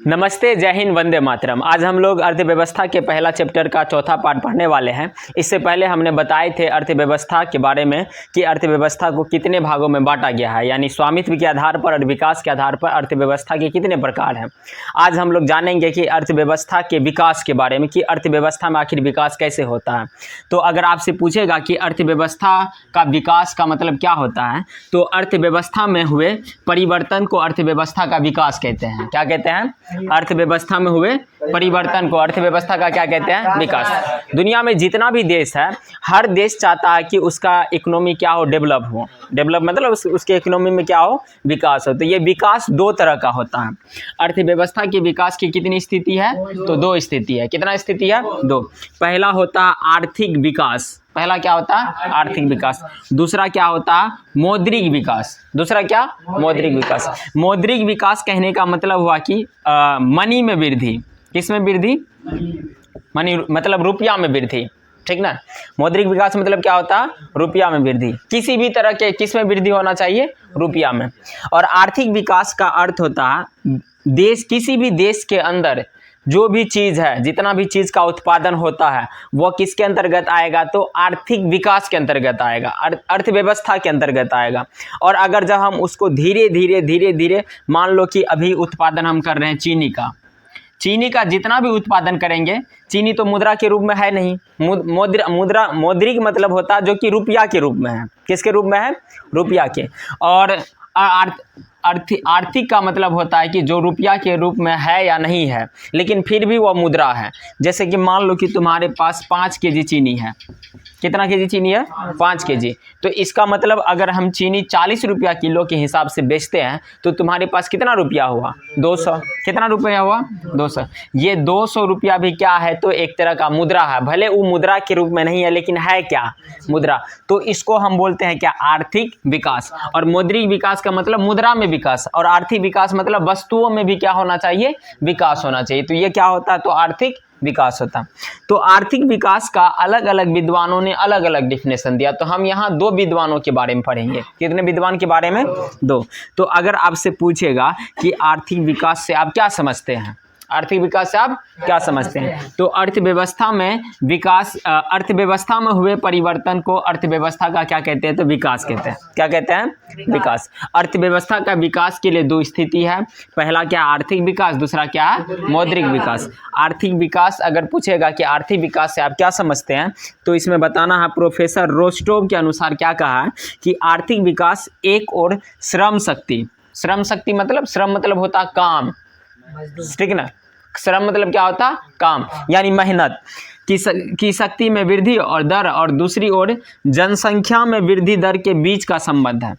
नमस्ते, जय हिंद, वंदे मातरम। आज हम लोग अर्थव्यवस्था के पहला चैप्टर का चौथा पार्ट पढ़ने वाले हैं। इससे पहले हमने बताए थे अर्थव्यवस्था के बारे में कि अर्थव्यवस्था को कितने भागों में बांटा गया है, यानी स्वामित्व के आधार पर और विकास के आधार पर अर्थव्यवस्था के कितने प्रकार हैं। आज हम लोग जानेंगे कि अर्थव्यवस्था के विकास के बारे में, कि अर्थव्यवस्था में आखिर विकास कैसे होता है। तो अगर आपसे पूछेगा कि अर्थव्यवस्था का विकास का मतलब क्या होता है, तो अर्थव्यवस्था में हुए परिवर्तन को अर्थव्यवस्था का विकास कहते हैं। क्या कहते हैं? अर्थव्यवस्था में हुए परिवर्तन को अर्थव्यवस्था का क्या कहते हैं? विकास। दुनिया में जितना भी देश है, हर देश चाहता है कि उसका इकोनॉमी क्या हो, डेवलप हो। डेवलप मतलब उसके इकोनॉमी में क्या हो, विकास हो। तो ये विकास दो तरह का होता है। अर्थव्यवस्था के विकास की कितनी स्थिति है? तो दो स्थिति है। कितना स्थिति है? दो। पहला होता है आर्थिक विकास। पहला क्या होता है? आर्थिक विकास। दूसरा क्या होता है? मौद्रिक विकास। दूसरा क्या? मौद्रिक विकास। मौद्रिक विकास कहने का मतलब हुआ कि मनी में वृद्धि। किस में वृद्धि? मनी मतलब रुपया में वृद्धि, ठीक ना। मौद्रिक विकास मतलब क्या होता है? रुपया में वृद्धि। किसी भी तरह के किस में वृद्धि होना चाहिए? रुपया में। और आर्थिक विकास का अर्थ होता है देश, किसी भी देश के अंदर जो भी चीज़ है, जितना भी चीज़ का उत्पादन होता है, वो किसके अंतर्गत आएगा? तो आर्थिक विकास के अंतर्गत आएगा, अर्थव्यवस्था के अंतर्गत आएगा। और अगर जब हम उसको धीरे धीरे मान लो कि अभी उत्पादन हम कर रहे हैं चीनी का जितना भी उत्पादन करेंगे, चीनी तो मुद्रा के रूप में है नहीं। मौद्रिक मतलब होता है जो कि रुपया के रूप में है। किसके रूप में है? रुपया के। और आर्थिक का मतलब होता है कि जो रुपया के रूप में है या नहीं है, लेकिन फिर भी वह मुद्रा है। जैसे कि मान लो कि तुम्हारे पास 5 केजी चीनी है। कितना केजी चीनी है? 5 केजी। तो इसका मतलब अगर हम चीनी 40 रुपया किलो के हिसाब से बेचते हैं, तो तुम्हारे पास कितना रुपया हुआ? 200। कितना रुपया हुआ? 200। ये 200 रुपया भी क्या है? तो एक तरह का मुद्रा है। भले वो मुद्रा के रूप में नहीं है, लेकिन है क्या? मुद्रा। तो इसको हम बोलते हैं क्या? आर्थिक विकास। और मौद्रिक विकास का मतलब मुद्रा में विकास, और आर्थिक विकास मतलब वस्तुओं में भी क्या होना चाहिए? विकास होना चाहिए। तो ये क्या होता है? तो आर्थिक विकास होता है। तो आर्थिक विकास का अलग अलग विद्वानों ने अलग अलग डिफिनेशन दिया। तो हम यहाँ दो विद्वानों के बारे में पढ़ेंगे। कितने विद्वान के बारे में? दो। तो अगर आपसे पूछेगा कि आर्थिक विकास से आप क्या समझते हैं, आर्थिक विकास से आप क्या समझते हैं, तो अर्थव्यवस्था में विकास, अर्थव्यवस्था में हुए परिवर्तन को अर्थव्यवस्था का क्या कहते हैं? तो विकास कहते हैं। क्या कहते हैं? विकास। अर्थव्यवस्था का विकास के लिए दो स्थिति है। पहला क्या? आर्थिक विकास। दूसरा क्या है? मौद्रिक विकास। आर्थिक विकास अगर पूछेगा कि आर्थिक विकास से आप क्या समझते हैं, तो इसमें बताना है प्रोफेसर रोस्टोव के अनुसार क्या कहा है कि आर्थिक विकास एक और श्रम शक्ति मतलब श्रम मतलब होता है काम, ठीक ना। श्रम मतलब क्या होता? काम, यानी मेहनत की शक्ति में वृद्धि और दर, और दूसरी ओर जनसंख्या में वृद्धि दर के बीच का संबंध है।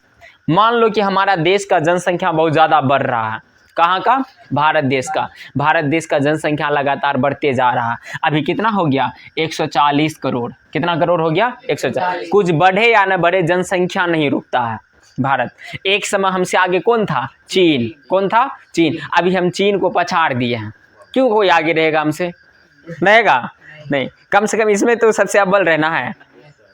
मान लो कि हमारा देश का जनसंख्या बहुत ज़्यादा बढ़ रहा है। कहाँ का? भारत देश का। भारत देश का जनसंख्या लगातार बढ़ते जा रहा है। अभी कितना हो गया? 140 करोड़। कितना करोड़ हो गया? 140। कुछ बढ़े या न बढ़े, जनसंख्या नहीं रुकता है भारत। एक समय हमसे आगे कौन था? चीन। कौन था? चीन। अभी हम चीन को पछाड़ दिए हैं। क्यों कोई आगे रहेगा हमसे? रहेगा नहीं। कम से कम इसमें तो सबसे अव्वल रहना है,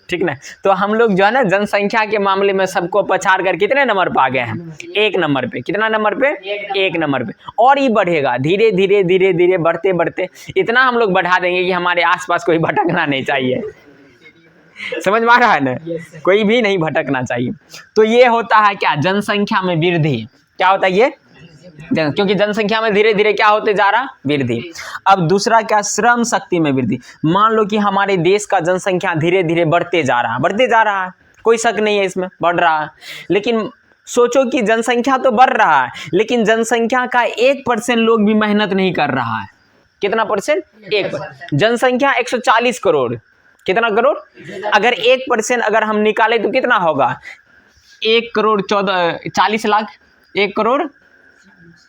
ठीक ना। तो हम लोग जो है ना, जनसंख्या के मामले में सबको पछाड़ कर कितने नंबर पे आ गए हैं? 1 नंबर पे। कितना नंबर पे? 1 नंबर पे। और ये बढ़ेगा धीरे धीरे बढ़ते इतना हम लोग बढ़ा देंगे कि हमारे आसपास कोई भटकना नहीं चाहिए। समझ में आ रहा है ना? कोई भी नहीं भटकना चाहिए। तो ये होता है क्या? जनसंख्या में वृद्धि। क्या होता है ये? क्योंकि जनसंख्या में धीरे धीरे क्या होते जा रहा? वृद्धि। अब दूसरा क्या? श्रम शक्ति में वृद्धि। मान लो कि हमारे देश का जनसंख्या धीरे धीरे बढ़ते जा रहा है, कोई शक नहीं है इसमें, बढ़ रहा है। लेकिन सोचो कि जनसंख्या तो बढ़ रहा है, लेकिन जनसंख्या का 1% लोग भी मेहनत नहीं कर रहा है। कितना परसेंट? 1%। जनसंख्या 140 करोड़। कितना करोड़? अगर 1% अगर हम निकाले तो कितना होगा? 1 करोड़ 40 लाख। 1 करोड़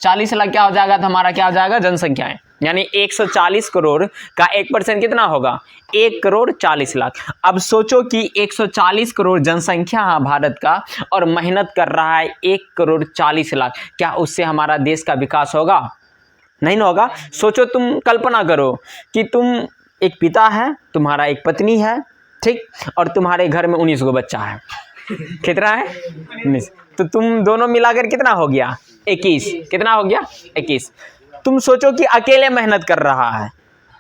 40 लाख क्या हो जाएगा? तो हमारा क्या हो जाएगा? जनसंख्या है। यानी 140 करोड़ का 1% कितना होगा? 1 करोड़ 40 लाख। अब सोचो कि 140 करोड़ जनसंख्या है भारत का, और मेहनत कर रहा है 1 करोड़ 40 लाख। क्या उससे हमारा देश का विकास होगा? नहीं ना होगा। सोचो, तुम कल्पना करो कि तुम एक पिता है, तुम्हारा एक पत्नी है, ठीक, और तुम्हारे घर में 19 गो बच्चा है। कितना है? 19। तो तुम दोनों मिलाकर कितना हो गया? 21। कितना हो गया? 21। तुम सोचो कि अकेले मेहनत कर रहा है,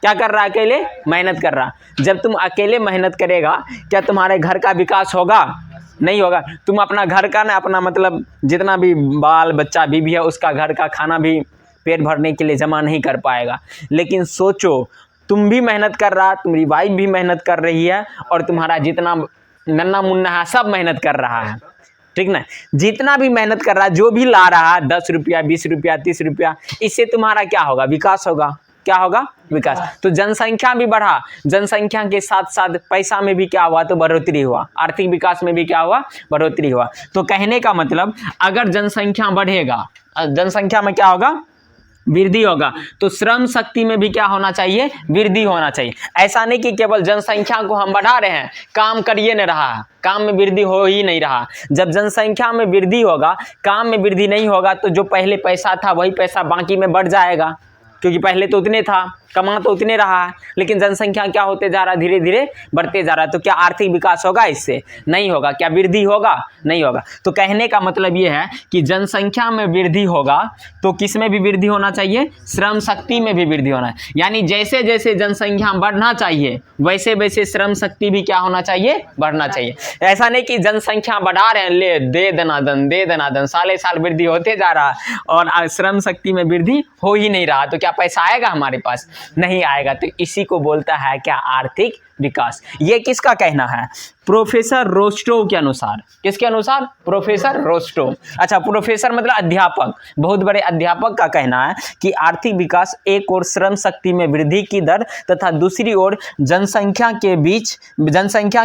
क्या कर रहा है, अकेले मेहनत कर रहा। जब तुम अकेले मेहनत करेगा क्या तुम्हारे घर का विकास होगा? नहीं होगा। तुम अपना घर का ना, अपना मतलब जितना भी बाल बच्चा बीवी है उसका घर का खाना भी पेट भरने के लिए जमा नहीं कर पाएगा। लेकिन सोचो तुम भी मेहनत कर रहा, तुम्हारी वाइफ भी मेहनत कर रही है और तुम्हारा जितना नन्ना मुन्ना है सब मेहनत कर रहा है, ठीक ना। जितना भी मेहनत कर रहा है, जो भी ला रहा है 10 रुपया 20 रुपया 30 रुपया, इससे तुम्हारा क्या होगा? विकास होगा। क्या होगा? विकास। तो जनसंख्या भी बढ़ा, जनसंख्या के साथ साथ पैसा में भी क्या हुआ? तो बढ़ोतरी हुआ, आर्थिक विकास में भी क्या हुआ? बढ़ोतरी हुआ। तो कहने का मतलब अगर जनसंख्या बढ़ेगा, जनसंख्या में क्या होगा? वृद्धि होगा। तो श्रम शक्ति में भी क्या होना चाहिए? वृद्धि होना चाहिए। ऐसा नहीं कि केवल जनसंख्या को हम बढ़ा रहे हैं, काम करिए नहीं रहा, काम में वृद्धि हो ही नहीं रहा। जब जनसंख्या में वृद्धि होगा, काम में वृद्धि नहीं होगा, तो जो पहले पैसा था वही पैसा बाकी में बढ़ जाएगा, क्योंकि पहले तो उतने था, कमा तो उतने रहा है, लेकिन जनसंख्या क्या होते जा रहा है? धीरे धीरे बढ़ते जा रहा है। तो क्या आर्थिक विकास होगा? इससे नहीं होगा। क्या वृद्धि होगा? नहीं होगा। तो कहने का मतलब ये है कि जनसंख्या में वृद्धि होगा तो किस में भी वृद्धि होना चाहिए? श्रम शक्ति में भी वृद्धि होना है। यानी जैसे जैसे जनसंख्या बढ़ना चाहिए वैसे वैसे श्रम शक्ति भी क्या होना चाहिए? बढ़ना चाहिए। ऐसा नहीं कि जनसंख्या बढ़ा रहे हैं, ले दे दनादन दे दनादन, साले साल वृद्धि होते जा रहा है और श्रम शक्ति में वृद्धि हो ही नहीं रहा, तो क्या पैसा आएगा हमारे पास? नहीं आएगा। तो इसी को बोलता है क्या? आर्थिक विकास। ये किसका कहना है? प्रोफेसर रोस्टो के अनुसार। किसके अनुसार? Professor Rosto. अच्छा, प्रोफेसर मतलब अध्यापक, बहुत बड़े अध्यापक का कहना है कि आर्थिक विकास एक और श्रम शक्ति में वृद्धि की दर तथा दूसरी ओर जनसंख्या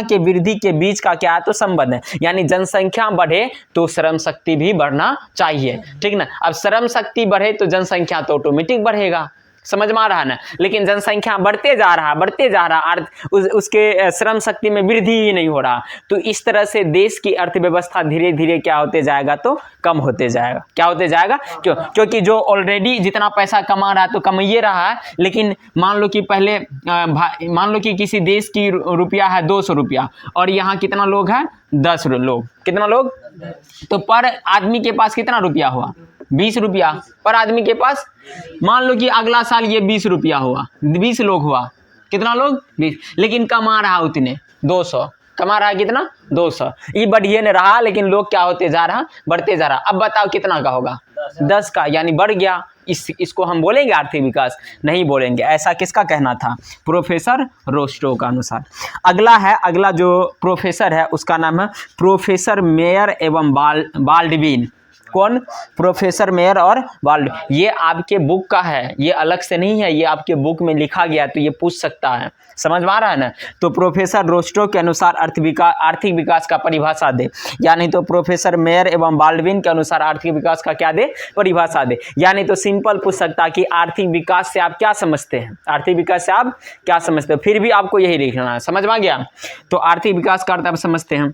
के वृद्धि के बीच का क्या है? तो संबंध है। यानी जनसंख्या बढ़े तो श्रम शक्ति भी बढ़ना चाहिए, ठीक ना। अब श्रम शक्ति बढ़े तो जनसंख्या तो ऑटोमेटिक बढ़ेगा, समझ में आ रहा है ना। लेकिन जनसंख्या बढ़ते जा रहा, उसके श्रम शक्ति में वृद्धि ही नहीं हो रहा। तो इस तरह से देश की अर्थव्यवस्था धीरे धीरे क्या होते जाएगा? तो कम होते जाएगा। क्या होते जाएगा? क्योंकि जो ऑलरेडी जितना पैसा कमा रहा है तो कमाइए रहा है, लेकिन मान लो कि पहले मान लो कि किसी देश की रुपया है 200 रुपया और यहाँ कितना लोग हैं? 10 लोग। कितना लोग? तो पर आदमी के पास कितना रुपया हुआ? 20 रुपया पर आदमी के पास। मान लो कि अगला साल ये 20 रुपया हुआ, 20 लोग हुआ, कितना लोग? 20। लेकिन कमा रहा उतने 200, कमा रहा कितना? 200। ये बढ़िए नहीं रहा, लेकिन लोग क्या होते जा रहा? बढ़ते जा रहा। अब बताओ कितना का होगा? 10 का, यानी बढ़ गया। इसको हम बोलेंगे आर्थिक विकास? नहीं बोलेंगे। ऐसा किसका कहना था? प्रोफेसर रोस्टो का अनुसार। अगला जो प्रोफेसर है उसका नाम है प्रोफेसर मेयर एवं बाल्डविन। कौन? प्रोफेसर मेयर और बाल्डविन। ये आपके बुक का है, ये अलग से नहीं है, ये आपके बुक में लिखा गया, तो ये पूछ सकता है, समझ में आ रहा है ना। तो प्रोफेसर रोस्टो के अनुसार आर्थिक विकास का परिभाषा दे, यानी तो प्रोफेसर मेयर एवं बाल्डविन के अनुसार आर्थिक विकास का क्या दे? परिभाषा दे। यानी तो सिंपल पूछ सकता कि आर्थिक विकास से आप क्या समझते हैं? आर्थिक विकास से आप क्या समझते हो? फिर भी आपको यही लिखना है, समझ में आ गया। तो आर्थिक विकास का अर्थ आप समझते हैं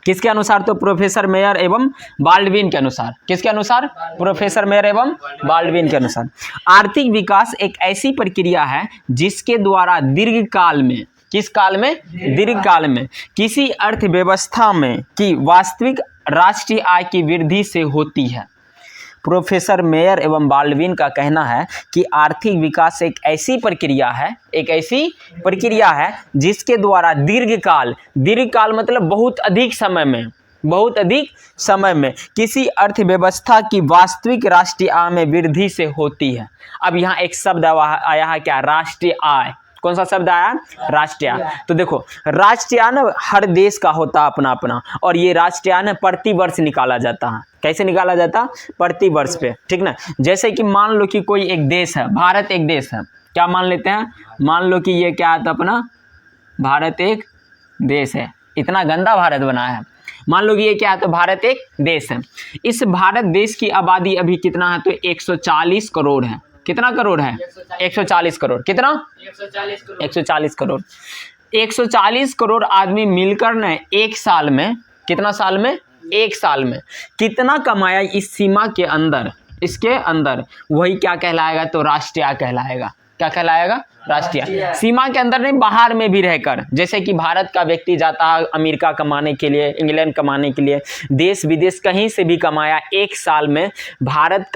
किसके अनुसार? तो प्रोफेसर मेयर एवं बाल्डविन के अनुसार। किसके अनुसार? प्रोफेसर मेयर एवं बाल्डविन के अनुसार। आर्थिक विकास एक ऐसी प्रक्रिया है जिसके द्वारा दीर्घकाल में, किस काल में? दीर्घकाल में किसी अर्थव्यवस्था में की वास्तविक राष्ट्रीय आय की वृद्धि से होती है। प्रोफेसर मेयर एवं बाल्डविन का कहना है कि आर्थिक विकास एक ऐसी प्रक्रिया है जिसके द्वारा दीर्घकाल मतलब बहुत अधिक समय में किसी अर्थव्यवस्था की वास्तविक राष्ट्रीय आय में वृद्धि से होती है। अब यहाँ एक शब्द आया है क्या? राष्ट्रीय आय। कौन सा शब्द आया? राष्ट्रीय आय। तो देखो राष्ट्रीय आय ना हर देश का होता है अपना अपना, और ये राष्ट्रीय आय ना प्रति वर्ष निकाला जाता है। कैसे निकाला जाता? प्रति वर्ष पे, ठीक ना। जैसे कि मान लो कि कोई एक देश है, भारत एक देश है, क्या मान लेते हैं? मान लो कि ये क्या है? तो अपना भारत एक देश है। इतना गंदा भारत बना है। मान लो कि ये क्या है? तो भारत एक देश है। इस भारत देश की आबादी अभी कितना है? तो 140 करोड़ है। कितना करोड़ है? 140 करोड़। कितना? 140 करोड़। 140 करोड़ आदमी मिलकर न एक साल में, कितना साल में? एक साल में कितना कमाया इस सीमा के अंदर, इसके अंदर, वही क्या कहलाएगा? तो राष्ट्रीय आय कहलाएगा। क्या कहलाएगा? राष्ट्रीय। सीमा के अंदर नहीं, बाहर में भी रहकर, जैसे कि भारत का व्यक्ति जाता है अमेरिका कमाने के लिए, इंग्लैंड कमाने के लिए, देश विदेश कहीं से भी कमाया, एक साल में भारत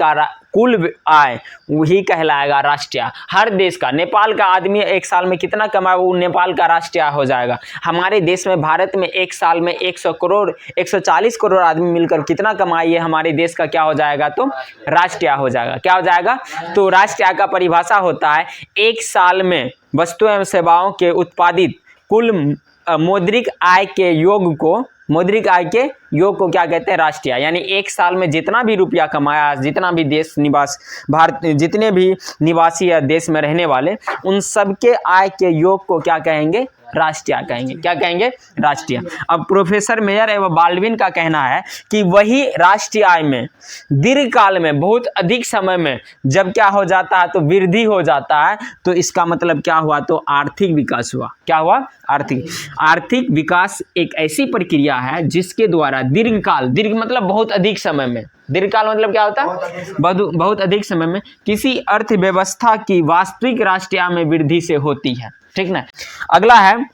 कुल आय वही कहलाएगा राष्ट्रीय आय। हर देश का, नेपाल का आदमी एक साल में कितना कमाए वो नेपाल का राष्ट्रीय आय हो जाएगा। हमारे देश में, भारत में एक साल में 100 करोड़ 140 करोड़ आदमी मिलकर कितना कमाइए, हमारे देश का क्या हो जाएगा, तो राष्ट्रीय आय हो जाएगा। क्या हो जाएगा, तो राष्ट्रीय आय का परिभाषा होता है एक साल में वस्तु एवं सेवाओं के उत्पादित कुल मौद्रिक आय के योग को, मौद्रिक आय के योग को क्या कहते हैं, राष्ट्रीय आय। यानी एक साल में जितना भी रुपया कमाया, जितना भी देश निवास, भारत जितने भी निवासी या देश में रहने वाले, उन सबके आय के योग को क्या कहेंगे, राष्ट्रीय आय कहेंगे। क्या कहेंगे, राष्ट्रीय। अब प्रोफेसर मेयर एवं बाल्डविन का कहना है कि वही राष्ट्रीय आय में दीर्घकाल में, बहुत अधिक समय में जब क्या हो जाता है, तो वृद्धि हो जाता है, तो इसका मतलब क्या हुआ, तो आर्थिक विकास हुआ। क्या हुआ, आर्थिक विकास एक ऐसी प्रक्रिया है जिसके द्वारा दीर्घकाल, दीर्घ मतलब बहुत अधिक समय में, दीर्घकाल मतलब क्या होता है, बहुत अधिक समय में किसी अर्थव्यवस्था की वास्तविक राष्ट्रीय आय में वृद्धि से होती है। ठीक ना। अगला है,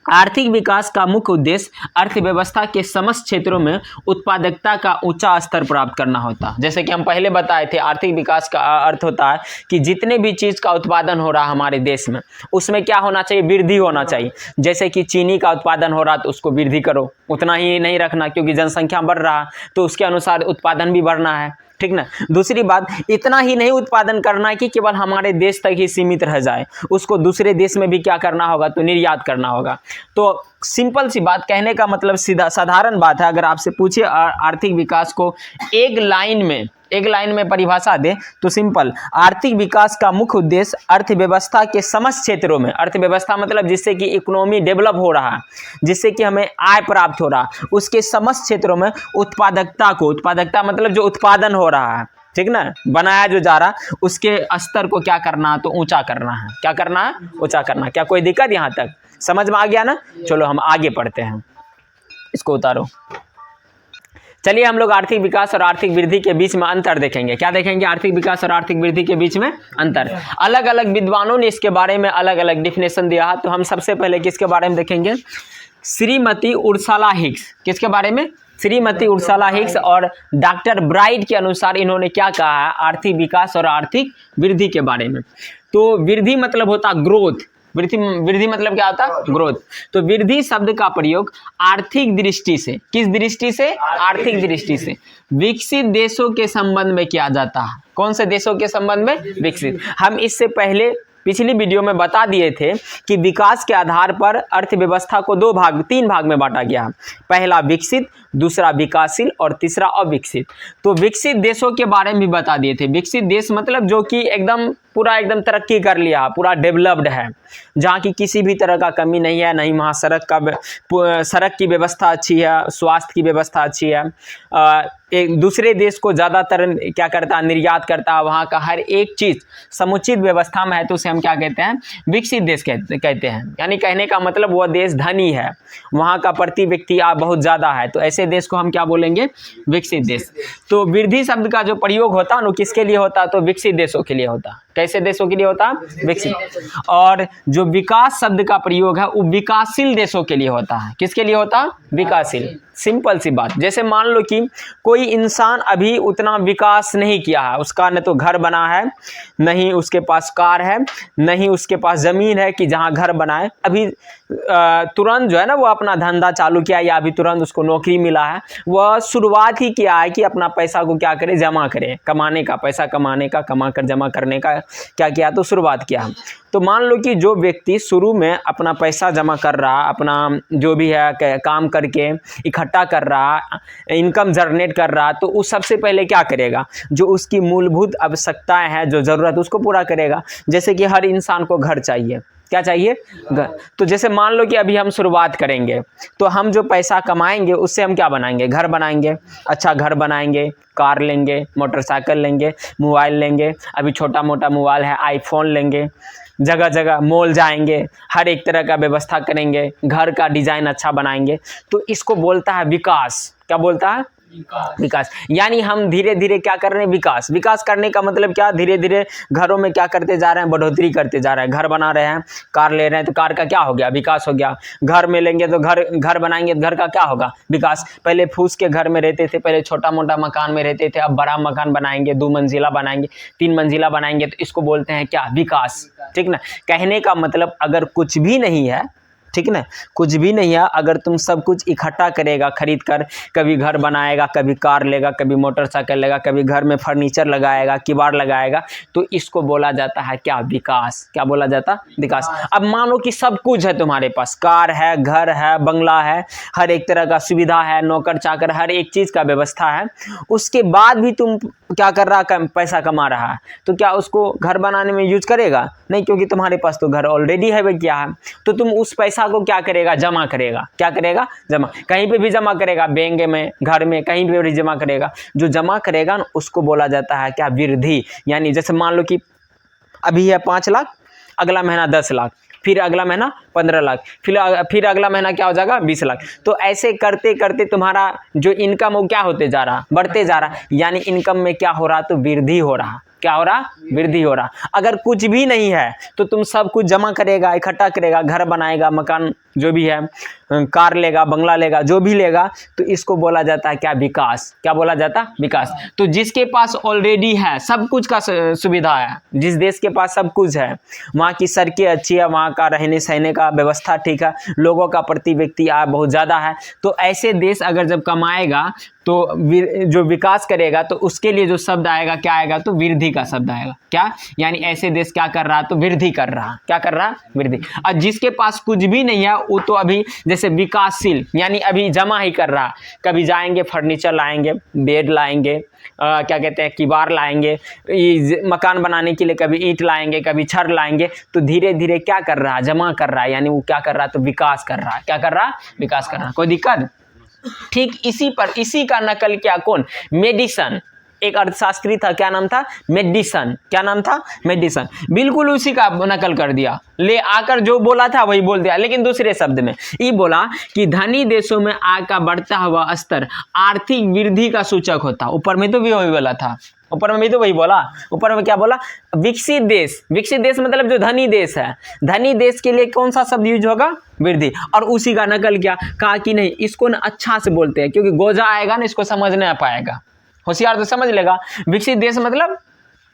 आर्थिक विकास का मुख्य उद्देश्य अर्थव्यवस्था के समस्त क्षेत्रों में उत्पादकता का ऊंचा स्तर प्राप्त करना होता है। जैसे कि हम पहले बताए थे, आर्थिक विकास का अर्थ होता है कि जितने भी चीज़ का उत्पादन हो रहा है हमारे देश में, उसमें क्या होना चाहिए, वृद्धि होना चाहिए। जैसे कि चीनी का उत्पादन हो रहा है तो उसको वृद्धि करो, उतना ही नहीं रखना, क्योंकि जनसंख्या बढ़ रहा है तो उसके अनुसार उत्पादन भी बढ़ना है। ठीक ना। दूसरी बात, इतना ही नहीं उत्पादन करना है कि केवल हमारे देश तक ही सीमित रह जाए, उसको दूसरे देश में भी क्या करना होगा, तो निर्यात करना होगा। तो सिंपल सी बात, कहने का मतलब सीधा साधारण बात है। अगर आपसे पूछे आर्थिक विकास को एक लाइन में परिभाषा दे तो सिंपल, आर्थिक विकास का मुख्य उद्देश्य अर्थव्यवस्था के समस्त क्षेत्रों में, अर्थव्यवस्था मतलब जिससे कि इकोनॉमी डेवलप हो रहा है, जिससे कि हमें आय प्राप्त हो रहा है, उसके समस्त क्षेत्रों में उत्पादकता को, उत्पादकता मतलब जो उत्पादन हो रहा है, ठीक ना, बनाया जो जा रहा, उसके स्तर को क्या करना, तो ऊंचा करना है। क्या करना है, ऊंचा करना। क्या कोई दिक्कत यहाँ तक समझ में आ गया ना। चलो हम आगे पढ़ते हैं, इसको उतारो। चलिए हम लोग आर्थिक विकास और आर्थिक वृद्धि के बीच में अंतर देखेंगे। क्या देखेंगे, आर्थिक विकास और आर्थिक वृद्धि के बीच में अंतर। अलग अलग विद्वानों ने इसके बारे में अलग अलग डिफिनेशन दिया है। तो हम सबसे पहले किसके बारे में देखेंगे, श्रीमती उर्सुला हिक्स। किसके बारे में, श्रीमती उर्सुला हिक्स और डॉक्टर ब्राइट के अनुसार इन्होंने क्या कहा है आर्थिक विकास और आर्थिक वृद्धि के बारे में। तो वृद्धि मतलब होता ग्रोथ, वृद्धि मतलब क्या होता है, ग्रोथ। तो वृद्धि शब्द का प्रयोग आर्थिक दृष्टि से, किस दृष्टि से, आर्थिक दृष्टि से विकसित देशों के संबंध में किया जाता है। कौन से देशों के संबंध में, विकसित। हम इससे पहले पिछली वीडियो में बता दिए थे कि विकास के आधार पर अर्थव्यवस्था को तीन भाग में बांटा गया। पहला विकसित, दूसरा विकासशील और तीसरा अविकसित। तो विकसित देशों के बारे में भी बता दिए थे। विकसित देश मतलब जो कि एकदम तरक्की कर लिया, पूरा डेवलप्ड है, जहाँ की किसी भी तरह का कमी नहीं है, नहीं वहाँ सड़क की व्यवस्था अच्छी है, स्वास्थ्य की व्यवस्था अच्छी है, एक दूसरे देश को ज़्यादातर क्या करता है, निर्यात करता है, वहाँ का हर एक चीज़ समुचित व्यवस्था में है, तो उसे हम क्या कहते हैं, विकसित देश कहते हैं। यानी कहने का मतलब वह देश धनी है, वहाँ का प्रति व्यक्ति आय बहुत ज़्यादा है, तो ऐसे देश को हम क्या बोलेंगे, विकसित देश। तो वृद्धि शब्द का जो प्रयोग होता है वो किसके लिए होता है, तो विकसित देशों के लिए होता है। कैसे देशों के लिए होता है, विकसित। और जो विकास शब्द का प्रयोग है वो विकासशील देशों के लिए होता है। किसके लिए होता है, विकासशील। सिंपल सी बात, जैसे मान लो कि कोई इंसान अभी उतना विकास नहीं किया है, उसका न तो घर बना है, नहीं उसके पास कार है, नहीं उसके पास ज़मीन है कि जहाँ घर बनाए, अभी तुरंत जो है ना वो अपना धंधा चालू किया या अभी तुरंत उसको नौकरी मिला है, वह शुरुआत ही किया है कि अपना पैसा को क्या करे, जमा करे, कमाने का, पैसा कमाने का, कमा कर जमा करने का क्या किया, तो शुरुआत किया। तो मान लो कि जो व्यक्ति शुरू में अपना पैसा जमा कर रहा, अपना जो भी है काम करके इकट्ठा कर रहा, इनकम जनरेट कर रहा, तो उस सबसे पहले क्या करेगा, जो उसकी मूलभूत आवश्यकताएं हैं, जो ज़रूरत, उसको पूरा करेगा। जैसे कि हर इंसान को घर चाहिए, क्या चाहिए, घर। तो जैसे मान लो कि अभी हम शुरुआत करेंगे, तो हम जो पैसा कमाएंगे उससे हम क्या बनाएंगे, घर बनाएंगे, अच्छा घर बनाएंगे, कार लेंगे, मोटरसाइकिल लेंगे, मोबाइल लेंगे, अभी छोटा मोटा मोबाइल है, आईफोन लेंगे, जगह जगह मॉल जाएंगे, हर एक तरह का व्यवस्था करेंगे, घर का डिज़ाइन अच्छा बनाएंगे। तो इसको बोलता है विकास। क्या बोलता है, विकास। यानी हम धीरे धीरे क्या कर रहे हैं, विकास। विकास करने का मतलब क्या, धीरे धीरे घरों में क्या करते जा रहे हैं, बढ़ोतरी करते जा रहे हैं। घर बना रहे हैं, कार ले रहे हैं, तो कार का क्या हो गया, विकास हो गया। घर में लेंगे तो घर बनाएंगे तो घर का क्या होगा, विकास। पहले फूस के घर में रहते थे, पहले छोटा मोटा मकान में रहते थे, अब बड़ा मकान बनाएंगे, 2 मंजिला बनाएंगे, 3 मंजिला बनाएंगे, तो इसको बोलते हैं क्या, विकास। ठीक ना। कहने का मतलब अगर कुछ भी नहीं है, ठीक ना, कुछ भी नहीं है, अगर तुम सब कुछ इकट्ठा करेगा खरीद कर, कभी घर बनाएगा, कभी कार लेगा, कभी मोटरसाइकिल लेगा, कभी घर में फर्नीचर लगाएगा, किवाड़ लगाएगा, तो इसको बोला जाता है क्या, विकास। क्या बोला जाता, विकास। अब मान लो कि सब कुछ है तुम्हारे पास, कार है, घर है, बंगला है, हर एक तरह का सुविधा है, नौकर चाकर, हर एक चीज़ का व्यवस्था है, उसके बाद भी तुम क्या कर रहा, पैसा कमा रहा है, तो क्या उसको घर बनाने में यूज करेगा, नहीं, क्योंकि तुम्हारे पास तो घर ऑलरेडी है भाई, क्या है, तो तुम उस पैसा को क्या करेगा, जमा करेगा। क्या करेगा, जमा। कहीं पे भी जमा करेगा, बैंक में, घर में, कहीं पे भी जमा करेगा। जो जमा करेगा ना, उसको बोला जाता है क्या, वृद्धि। यानी जैसे मान लो कि अभी है 5 लाख, अगला महीना 10 लाख, फिर अगला महीना 15 लाख, फिर अगला महीना क्या हो जाएगा, 20 लाख। तो ऐसे करते करते तुम्हारा जो इनकम वो क्या होते जा रहा, बढ़ते जा रहा। यानी इनकम में क्या हो रहा, तो वृद्धि हो रहा। क्या हो रहा, वृद्धि हो रहा। अगर कुछ भी नहीं है तो तुम सब कुछ जमा करेगा, इकट्ठा करेगा, घर बनाएगा, मकान जो भी है, कार लेगा, बंगला लेगा, जो भी लेगा, तो इसको बोला जाता है क्या, विकास। क्या बोला जाता, विकास। तो जिसके पास ऑलरेडी है, सब कुछ का सुविधा है, जिस देश के पास सब कुछ है, वहाँ की सड़कें अच्छी है, वहाँ का रहने सहने का व्यवस्था ठीक है, लोगों का प्रति व्यक्ति आय बहुत ज़्यादा है, तो ऐसे देश अगर जब कमाएगा तो जो विकास करेगा, तो उसके लिए जो शब्द आएगा क्या आएगा, तो वृद्धि का शब्द आएगा। क्या, यानी ऐसे देश क्या कर रहा है, तो वृद्धि कर रहा। क्या कर रहा, वृद्धि। और जिसके पास कुछ भी नहीं है वो तो अभी जैसे विकासशील, यानी अभी जमा ही कर रहा। कभी जाएंगे फर्नीचर लाएंगे, बेड लाएंगे, क्या कहते हैं, किवाड़ लाएंगे, मकान बनाने के लिए कभी ईंट लाएंगे, कभी छड़ लाएंगे, तो धीरे धीरे क्या कर रहा है, जमा कर रहा है, यानी वो क्या कर रहा है, तो विकास कर रहा है। क्या कर रहा है, विकास कर रहा है। कोई दिक्कत। ठीक इसी का नकल क्या, कौन, मेडिसन। एक अर्थशास्त्री था, क्या नाम था, मेडिसन। क्या नाम था, मेडिसन। बिल्कुल उसी का नकल कर दिया, ले आकर जो बोला था वही बोल दिया, लेकिन दूसरे शब्द में। ये बोला कि धनी देशों में आय का बढ़ता हुआ स्तर आर्थिक वृद्धि का सूचक होता। ऊपर में तो भी वही बोला था, ऊपर में भी तो वही बोला। ऊपर में क्या बोला, विकसित देश। विकसित देश मतलब जो धनी देश है, धनी देश के लिए कौन सा शब्द यूज होगा, वृद्धि। और उसी का नकल किया, कहा कि नहीं, इसको ना अच्छा से बोलते हैं, क्योंकि गोजा आएगा ना, इसको समझ नहीं पाएगा, होशियार तो समझ लेगा। विकसित देश मतलब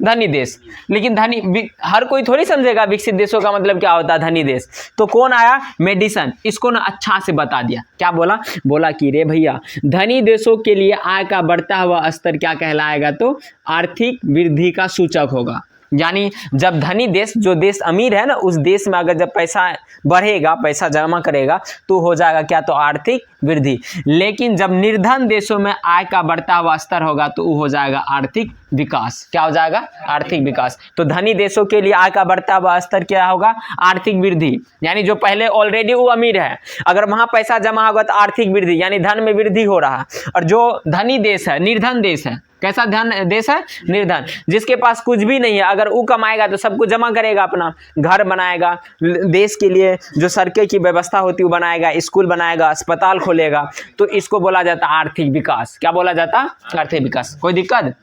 धनी देश, लेकिन धनी हर कोई थोड़ी समझेगा विकसित देशों का मतलब क्या होता है, धनी देश। तो कौन आया, मेडिसन। इसको ना अच्छा से बता दिया। क्या बोला, बोला कि रे भैया, धनी देशों के लिए आय का बढ़ता हुआ स्तर क्या कहलाएगा, तो आर्थिक वृद्धि का सूचक होगा। यानी जब धनी देश, जो देश अमीर है ना, उस देश में अगर जब पैसा बढ़ेगा, पैसा जमा करेगा, तो हो जाएगा क्या, तो आर्थिक वृद्धि। लेकिन जब निर्धन देशों में आय का बढ़ता हुआ स्तर होगा, तो वो हो जाएगा आर्थिक विकास। क्या हो जाएगा, आर्थिक विकास। तो धनी देशों के लिए आय का बढ़ता हुआ स्तर क्या होगा, आर्थिक वृद्धि। यानी जो पहले ऑलरेडी वो अमीर है, अगर वहां पैसा जमा होगा तो आर्थिक वृद्धि, यानी धन में वृद्धि हो रहा है। और जो धनी देश है, निर्धन देश है, कैसा धन देश है, निर्धन, जिसके पास कुछ भी नहीं है, अगर वो कमाएगा तो सब कुछ जमा करेगा, अपना घर बनाएगा, देश के लिए जो सड़कें की व्यवस्था होती है वो बनाएगा, स्कूल बनाएगा, अस्पताल खोलेगा, तो इसको बोला जाता है आर्थिक विकास। क्या बोला जाता, आर्थिक विकास। कोई दिक्कत।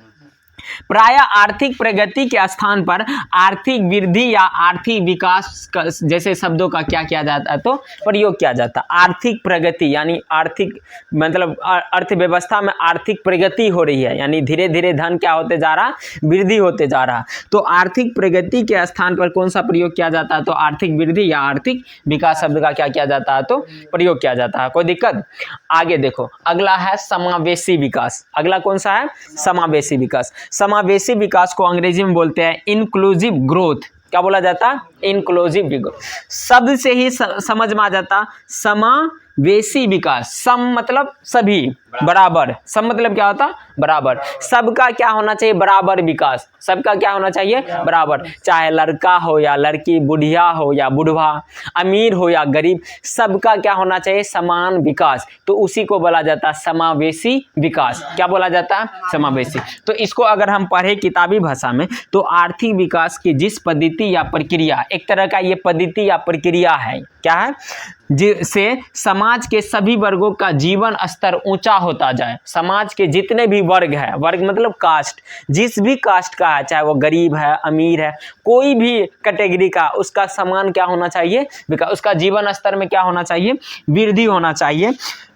प्रायः आर्थिक प्रगति के स्थान पर आर्थिक वृद्धि या आर्थिक विकास जैसे शब्दों का क्या किया जाता है, तो प्रयोग किया जाता है। आर्थिक प्रगति यानी आर्थिक मतलब अर्थव्यवस्था में आर्थिक प्रगति हो रही है, यानी धीरे धीरे धन क्या होते जा रहा, वृद्धि होते जा रहा। तो आर्थिक प्रगति के स्थान पर कौन सा प्रयोग किया जाता है, तो आर्थिक वृद्धि या आर्थिक विकास शब्द का क्या किया जाता है, तो प्रयोग किया जाता है। कोई दिक्कत। आगे देखो, अगला है समावेशी विकास। अगला कौन सा है, समावेशी विकास। समावेशी विकास को अंग्रेजी में बोलते हैं इंक्लूसिव ग्रोथ। क्या बोला जाता है, इंक्लूसिव ग्रोथ। शब्द से ही समझ में आ जाता, समावेशी विकास। सम मतलब सभी, बराबर। सम मतलब क्या होता, बराबर। सबका क्या होना चाहिए, बराबर विकास। सबका क्या होना चाहिए, बराबर। चाहे लड़का हो या लड़की, बुढ़िया हो या बुढ़वा, अमीर हो या गरीब, सबका क्या होना चाहिए, समान विकास। तो उसी को बोला जाता है समावेशी विकास। क्या बोला जाता है, समावेशी। तो इसको अगर हम पढ़े किताबी भाषा में, तो आर्थिक विकास की जिस पद्धति या प्रक्रिया, एक तरह का ये पद्धति या प्रक्रिया है, क्या है, जिससे समाज के सभी वर्गों का जीवन स्तर ऊंचा होता जाए। समाज के जितने भी वर्ग है, वर्ग मतलब कास्ट, जिस भी कास्ट का है, चाहे वो गरीब है, अमीर है, कोई भी कैटेगरी का, उसका समान क्या होना चाहिए, उसका जीवन स्तर में क्या होना चाहिए, वृद्धि होना चाहिए,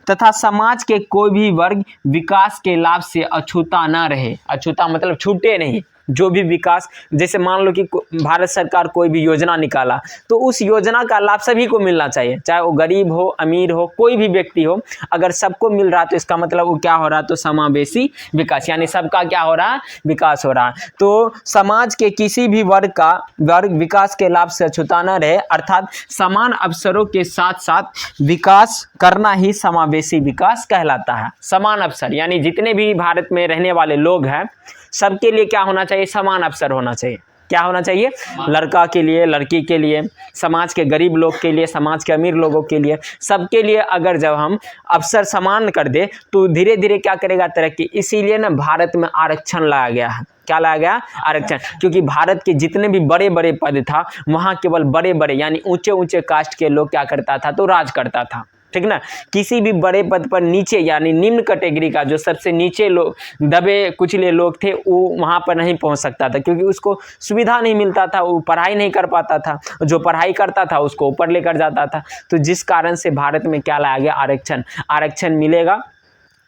तथा समाज के कोई भी वर्ग विकास के लाभ से अछूता ना रहे। अछूता मतलब छूटे नहीं। जो भी विकास, जैसे मान लो कि भारत सरकार कोई भी योजना निकाला तो उस योजना का लाभ सभी को मिलना चाहिए, चाहे वो गरीब हो, अमीर हो, कोई भी व्यक्ति हो। अगर सबको मिल रहा तो इसका मतलब वो क्या हो रहा, तो समावेशी विकास, यानी सबका क्या हो रहा, विकास हो रहा। तो समाज के किसी भी वर्ग विकास के लाभ से अछूता न रहे, अर्थात समान अवसरों के साथ साथ विकास करना ही समावेशी विकास कहलाता है। समान अवसर यानी जितने भी भारत में रहने वाले लोग हैं सबके लिए क्या होना चाहिए, समान अवसर होना चाहिए। क्या होना चाहिए, लड़का के लिए, लड़की के लिए, समाज के गरीब लोग के लिए, समाज के अमीर लोगों के लिए, सबके लिए अगर जब हम अवसर समान कर दे तो धीरे धीरे क्या करेगा, तरक्की। इसीलिए ना भारत में आरक्षण लाया गया है। क्या लाया गया, आरक्षण, क्योंकि भारत के जितने भी बड़े बड़े पद था वहाँ केवल बड़े बड़े यानी ऊंचे ऊंचे कास्ट के लोग क्या करता था, तो राज करता था, ठीक ना। किसी भी बड़े पद पर नीचे यानी निम्न कैटेगरी का जो सबसे नीचे लोग, दबे कुचले लोग थे, वो वहाँ पर नहीं पहुँच सकता था, क्योंकि उसको सुविधा नहीं मिलता था, वो पढ़ाई नहीं कर पाता था। जो पढ़ाई करता था उसको ऊपर लेकर जाता था। तो जिस कारण से भारत में क्या लाया गया, आरक्षण। आरक्षण मिलेगा।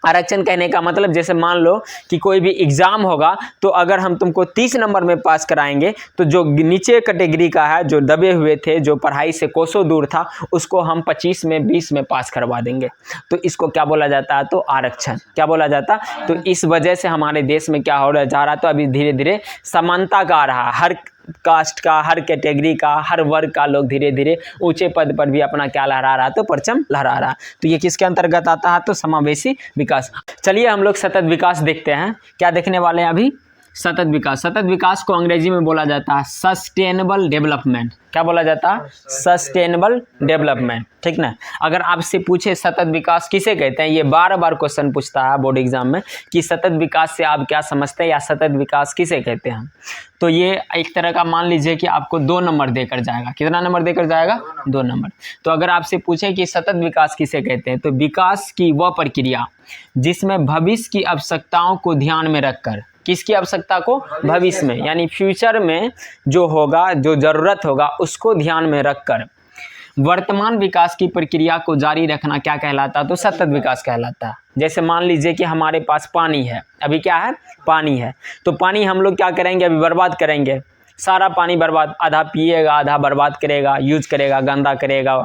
आरक्षण कहने का मतलब जैसे मान लो कि कोई भी एग्ज़ाम होगा तो अगर हम तुमको 30 नंबर में पास कराएंगे तो जो नीचे कैटेगरी का है, जो दबे हुए थे, जो पढ़ाई से कोसों दूर था, उसको हम 25 में 20 में पास करवा देंगे। तो इसको क्या बोला जाता है, तो आरक्षण। क्या बोला जाता, तो इस वजह से हमारे देश में क्या हो रहा जा रहा, तो अभी धीरे धीरे समानता का आ रहा, हर कास्ट का, हर कैटेगरी का, हर वर्ग का लोग धीरे धीरे ऊंचे पद पर भी अपना क्या लहरा रहा, तो परचम लहरा रहा। तो ये किसके अंतर्गत आता है, तो समावेशी विकास। चलिए हम लोग सतत विकास देखते हैं। क्या देखने वाले हैं अभी, सतत विकास। सतत विकास को अंग्रेजी में बोला जाता है सस्टेनेबल डेवलपमेंट। क्या बोला जाता है, सस्टेनेबल डेवलपमेंट, ठीक ना। अगर आपसे पूछे सतत विकास किसे कहते हैं, ये बार बार क्वेश्चन पूछता है बोर्ड एग्जाम में कि सतत विकास से आप क्या समझते हैं या सतत विकास किसे कहते हैं। तो ये एक तरह का मान लीजिए कि आपको 2 नंबर देकर जाएगा। कितना नंबर देकर जाएगा, 2 नंबर। तो अगर आपसे पूछे कि सतत विकास किसे कहते हैं, तो विकास की वह प्रक्रिया जिसमें भविष्य की आवश्यकताओं को ध्यान में रखकर, किसकी आवश्यकता को, भविष्य में यानी फ्यूचर में जो होगा, जो ज़रूरत होगा, उसको ध्यान में रखकर वर्तमान विकास की प्रक्रिया को जारी रखना क्या कहलाता, तो सतत विकास कहलाता है। जैसे मान लीजिए कि हमारे पास पानी है, अभी क्या है, पानी है, तो पानी हम लोग क्या करेंगे, अभी बर्बाद करेंगे, सारा पानी बर्बाद, आधा पिएगा, आधा बर्बाद करेगा, यूज करेगा, गंदा करेगा।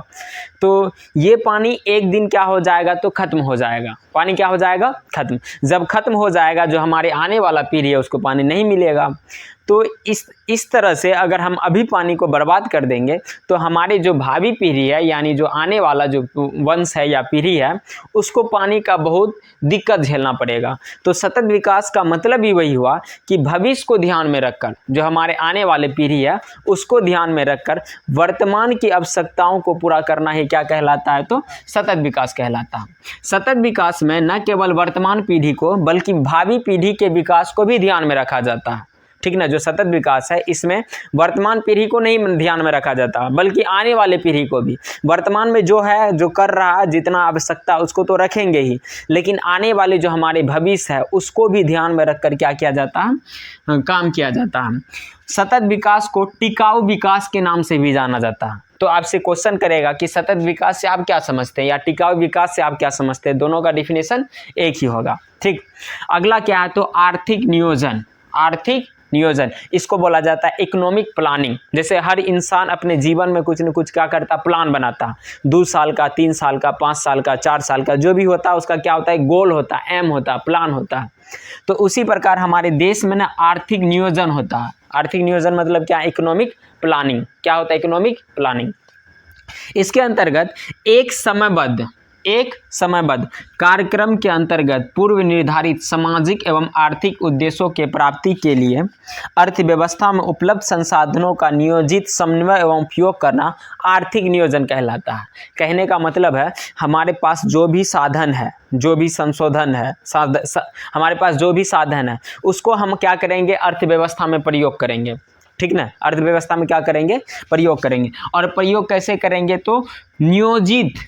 तो ये पानी एक दिन क्या हो जाएगा, तो खत्म हो जाएगा। पानी क्या हो जाएगा, खत्म। जब खत्म हो जाएगा, जो हमारे आने वाला पीढ़ी है उसको पानी नहीं मिलेगा। तो इस तरह से अगर हम अभी पानी को बर्बाद कर देंगे तो हमारे जो भावी पीढ़ी है, यानी जो आने वाला जो वंश है या पीढ़ी है, उसको पानी का बहुत दिक्कत झेलना पड़ेगा। तो सतत विकास का मतलब ही वही हुआ कि भविष्य को ध्यान में रखकर, जो हमारे आने वाले पीढ़ी है उसको ध्यान में रखकर वर्तमान की आवश्यकताओं को पूरा करना ही क्या कहलाता है, तो सतत विकास कहलाता है। सतत विकास में न केवल वर्तमान पीढ़ी को बल्कि भावी पीढ़ी के विकास को भी ध्यान में रखा जाता है, ठीक ना। जो सतत विकास है इसमें वर्तमान पीढ़ी को नहीं ध्यान में रखा जाता बल्कि आने वाले पीढ़ी को भी। वर्तमान में जो है, जो कर रहा है, जितना आवश्यकता उसको तो रखेंगे ही, लेकिन आने वाले जो हमारे भविष्य है उसको भी ध्यान में रखकर क्या किया जाता है, काम किया जाता है। सतत विकास को टिकाऊ विकास के नाम से भी जाना जाता है। तो आपसे क्वेश्चन करेगा कि सतत विकास से आप क्या समझते हैं या टिकाऊ विकास से आप क्या समझते हैं, दोनों का डिफिनेशन एक ही होगा, ठीक। अगला क्या है, तो आर्थिक नियोजन। आर्थिक नियोजन, इसको बोला जाता है इकोनॉमिक प्लानिंग। जैसे हर इंसान अपने जीवन में कुछ न कुछ क्या करता, प्लान बनाता। 2 साल का, 3 साल का, 5 साल का, 4 साल का, जो भी होता है उसका क्या होता है, गोल होता है, एम होता है, प्लान होता है। तो उसी प्रकार हमारे देश में ना आर्थिक नियोजन होता है। आर्थिक नियोजन मतलब क्या, इकोनॉमिक प्लानिंग। क्या होता है, इकोनॉमिक प्लानिंग। इसके अंतर्गत एक समयबद्ध कार्यक्रम के अंतर्गत पूर्व निर्धारित सामाजिक एवं आर्थिक उद्देश्यों के प्राप्ति के लिए अर्थव्यवस्था में उपलब्ध संसाधनों का नियोजित समन्वय एवं उपयोग करना आर्थिक नियोजन कहलाता है। कहने का मतलब है हमारे पास जो भी साधन है, जो भी संशोधन है, हमारे पास जो भी साधन है उसको हम क्या करेंगे, अर्थव्यवस्था में प्रयोग करेंगे, ठीक ना। अर्थव्यवस्था में क्या करेंगे, प्रयोग करेंगे। और प्रयोग कैसे करेंगे, तो नियोजित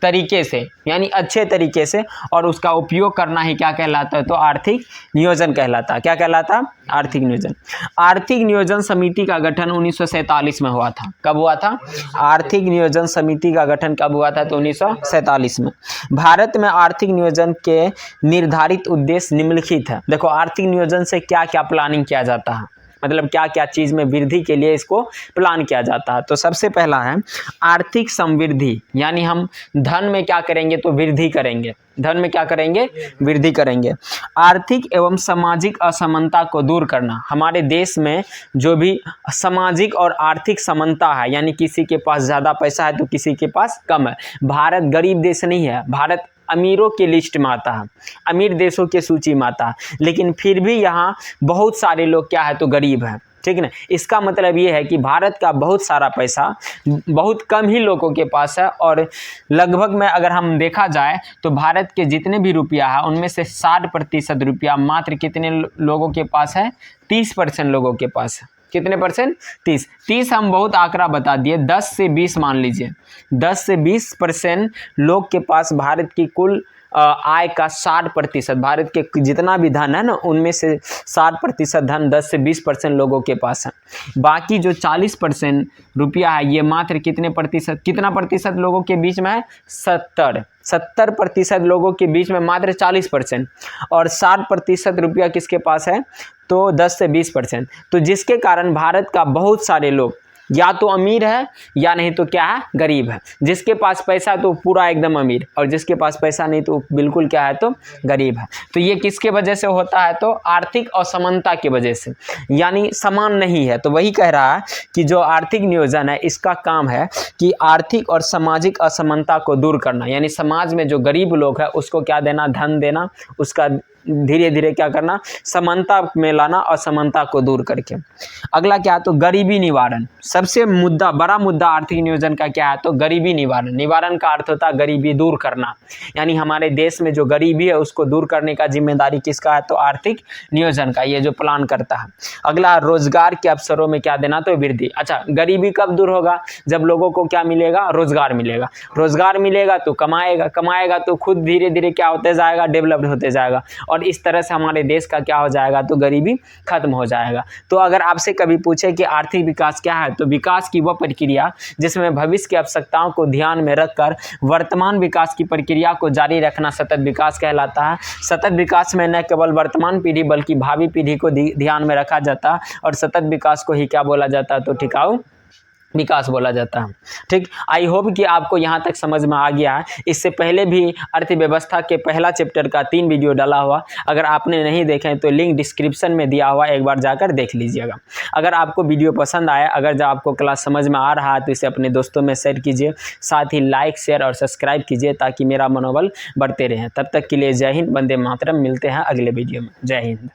तरीके से यानी अच्छे तरीके से और उसका उपयोग करना ही क्या कहलाता है, तो आर्थिक नियोजन कहलाता है। क्या कहलाता है? आर्थिक नियोजन। आर्थिक नियोजन समिति का गठन 1947 में हुआ था। कब हुआ था? आर्थिक नियोजन समिति का गठन कब हुआ था? तो 1947 में। भारत में आर्थिक नियोजन के निर्धारित उद्देश्य निम्नलिखित है। देखो आर्थिक नियोजन से क्या क्या प्लानिंग किया जाता है, मतलब क्या क्या चीज में वृद्धि के लिए इसको प्लान किया जाता है। तो सबसे पहला है आर्थिक समृद्धि, यानी हम धन में क्या करेंगे, तो वृद्धि करेंगे। धन में क्या करेंगे? वृद्धि करेंगे। आर्थिक एवं सामाजिक असमानता को दूर करना, हमारे देश में जो भी सामाजिक और आर्थिक समानता है, यानी किसी के पास ज़्यादा पैसा है तो किसी के पास कम है। भारत गरीब देश नहीं है, भारत अमीरों के लिस्ट में आता है, अमीर देशों के सूची में आता है, लेकिन फिर भी यहाँ बहुत सारे लोग क्या है, तो गरीब हैं। ठीक ना? इसका मतलब ये है कि भारत का बहुत सारा पैसा बहुत कम ही लोगों के पास है, और लगभग में अगर हम देखा जाए तो भारत के जितने भी रुपया है उनमें से 60% रुपया मात्र कितने लोगों के पास है? 30% लोगों के पास है। कितने परसेंट? 30 हम बहुत आंकड़ा बता दिए, 10 से 20 मान लीजिए, 10 से 20% लोग के पास भारत की कुल आय का 60%, भारत के जितना भी धन है ना उनमें से 60% धन 10 से 20% लोगों के पास है। बाकी जो 40% रुपया है ये मात्र कितने प्रतिशत, कितना प्रतिशत लोगों के बीच में है? 70% लोगों के बीच में मात्र 40%, और 60% रुपया किसके पास है? तो 10 से 20%। तो जिसके कारण भारत का बहुत सारे लोग या तो अमीर है या नहीं तो क्या है? गरीब है। जिसके पास पैसा तो पूरा एकदम अमीर, और जिसके पास पैसा नहीं तो बिल्कुल क्या है, तो गरीब है। तो ये किसके वजह से होता है? तो आर्थिक असमानता की वजह से, यानी समान नहीं है। तो वही कह रहा है कि जो आर्थिक नियोजन है इसका काम है कि आर्थिक और सामाजिक असमानता को दूर करना, यानी समाज में जो गरीब लोग हैं उसको क्या देना? धन देना, उसका धीरे धीरे क्या करना? समानता में लाना, असमानता को दूर करके। अगला क्या है? तो गरीबी निवारण। सबसे बड़ा मुद्दा आर्थिक नियोजन का क्या है? तो गरीबी निवारण। निवारण का अर्थ होता है गरीबी दूर करना, यानी हमारे देश में जो गरीबी है उसको दूर करने का जिम्मेदारी किसका है? तो आर्थिक नियोजन का, ये जो प्लान करता है। अगला रोजगार के अवसरों में क्या देना? तो वृद्धि। अच्छा, गरीबी कब दूर होगा? जब लोगों को क्या मिलेगा? रोजगार मिलेगा। रोजगार मिलेगा तो कमाएगा, कमाएगा तो खुद धीरे धीरे क्या होते जाएगा? डेवलप्ड होते जाएगा, और इस तरह से हमारे देश का क्या हो जाएगा? तो गरीबी खत्म हो जाएगा। तो अगर आपसे कभी पूछे कि आर्थिक विकास क्या है, तो विकास की वह प्रक्रिया जिसमें भविष्य की आवश्यकताओं को ध्यान में रखकर वर्तमान विकास की प्रक्रिया को जारी रखना सतत विकास कहलाता है। सतत विकास में न केवल वर्तमान पीढ़ी बल्कि भावी पीढ़ी को ध्यान में रखा जाता है, और सतत विकास को ही क्या बोला जाता है? तो टिकाऊ विकास बोला जाता है। ठीक, आई होप कि आपको यहाँ तक समझ में आ गया है। इससे पहले भी अर्थव्यवस्था के पहला चैप्टर का 3 वीडियो डाला हुआ, अगर आपने नहीं देखे तो लिंक डिस्क्रिप्शन में दिया हुआ, एक बार जाकर देख लीजिएगा। अगर आपको वीडियो पसंद आया, अगर जब आपको क्लास समझ में आ रहा है तो इसे अपने दोस्तों में शेयर कीजिए, साथ ही लाइक, शेयर और सब्सक्राइब कीजिए ताकि मेरा मनोबल बढ़ते रहे। तब तक के लिए जय हिंद, वंदे मातरम। मिलते हैं अगले वीडियो में। जय हिंद।